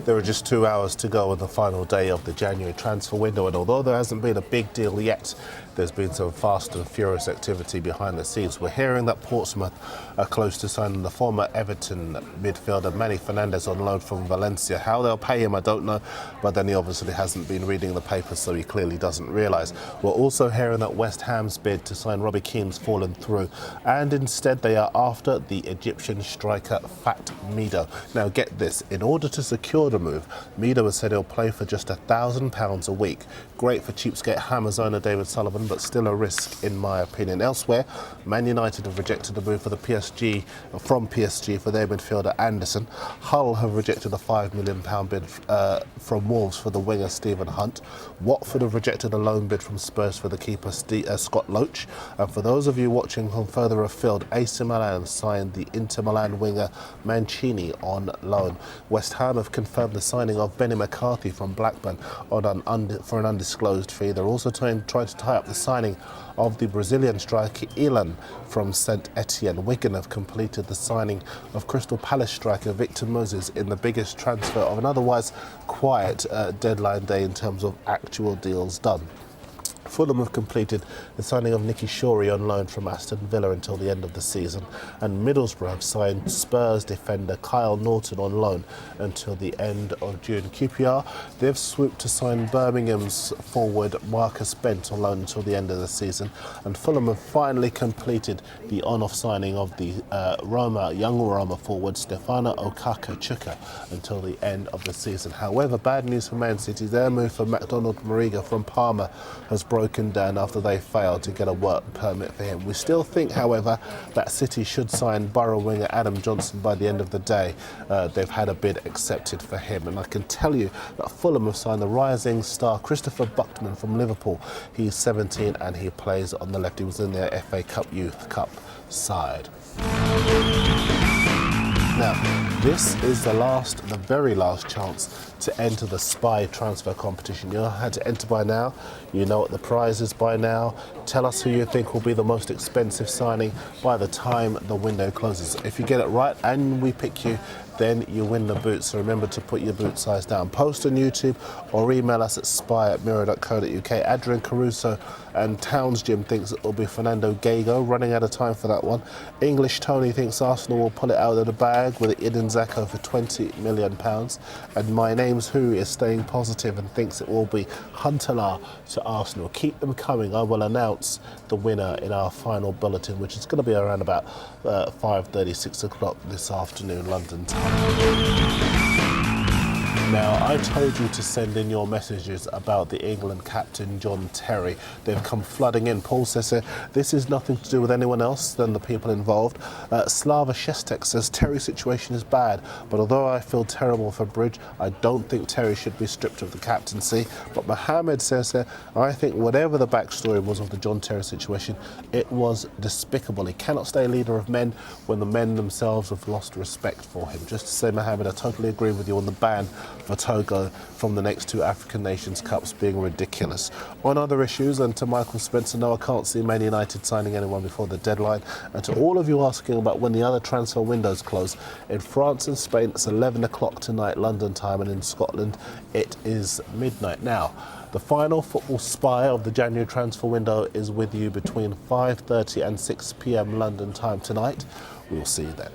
There are just 2 hours to go on the final day of the January transfer window, and although there hasn't been a big deal yet, there's been some fast and furious activity behind the scenes. We're hearing that Portsmouth are close to signing the former Everton midfielder Manny Fernandez on loan from Valencia. How they'll pay him, I don't know, but then he obviously hasn't been reading the papers, so he clearly doesn't realise. We're also hearing that West Ham's bid to sign Robbie Keane's fallen through, and instead they are after the Egyptian striker Fat Mido. Now get this, in order to secure the move, Mido has said he'll play for just £1,000 a week. Great for cheapskate Hammers owner David Sullivan, but still a risk in my opinion. Elsewhere, Man United have rejected the move from PSG for their midfielder Anderson. Hull have rejected a £5 million bid from Wolves for the winger Stephen Hunt. Watford have rejected a loan bid from Spurs for the keeper Scott Loach. And for those of you watching from further afield, AC Milan signed the Inter Milan winger Mancini on loan. West Ham have confirmed the signing of Benny McCarthy from Blackburn for an undisclosed fee. They're also trying to tie up the signing of the Brazilian striker Ilan from St Etienne. Wigan have completed the signing of Crystal Palace striker Victor Moses in the biggest transfer of an otherwise quiet deadline day in terms of actual deals done. Fulham have completed the signing of Nicky Shorey on loan from Aston Villa until the end of the season, and Middlesbrough have signed Spurs defender Kyle Norton on loan until the end of June. QPR, they've swooped to sign Birmingham's forward Marcus Bent on loan until the end of the season, and Fulham have finally completed the on-off signing of the young Roma forward Stefano Okaka-Chuka until the end of the season. However, bad news for Man City, their move for McDonald Mariga from Parma has broken down after they failed to get a work permit for him. We still think, however, that City should sign Borough winger Adam Johnson by the end of the day. They've had a bid accepted for him, and I can tell you that Fulham have signed the rising star Christopher Buckman from Liverpool. He's 17 and he plays on the left. He was in their FA Cup Youth Cup side. Now, this is the very last chance to enter the SPY transfer competition. You know how to enter by now. You know what the prize is by now. Tell us who you think will be the most expensive signing by the time the window closes. If you get it right and we pick you, then you win the boot. So remember to put your boot size down. Post on YouTube or email us at spy@mirror.co.uk. Adrian Caruso and Towns Jim thinks it will be Fernando Gago. Running out of time for that one. English Tony thinks Arsenal will pull it out of the bag with Eden Zeko for £20 million. And My Name's Who is staying positive and thinks it will be Huntelaar to Arsenal. Keep them coming. I will announce the winner in our final bulletin, which is going to be around about 5:30, 6 o'clock this afternoon, London time. Now, I told you to send in your messages about the England captain, John Terry. They've come flooding in. Paul says here, this is nothing to do with anyone else than the people involved. Slava Shestek says, Terry's situation is bad, but although I feel terrible for Bridge, I don't think Terry should be stripped of the captaincy. But Mohammed says here, I think whatever the backstory was of the John Terry situation, it was despicable. He cannot stay leader of men when the men themselves have lost respect for him. Just to say, Mohammed, I totally agree with you on the ban for Togo from the next two African Nations Cups being ridiculous. On other issues, and to Michael Spencer, no, I can't see Man United signing anyone before the deadline. And to all of you asking about when the other transfer windows close, in France and Spain it's 11 o'clock tonight London time, and in Scotland it is midnight. Now, the final football spy of the January transfer window is with you between 5:30 and 6 p.m. London time tonight. We'll see you then.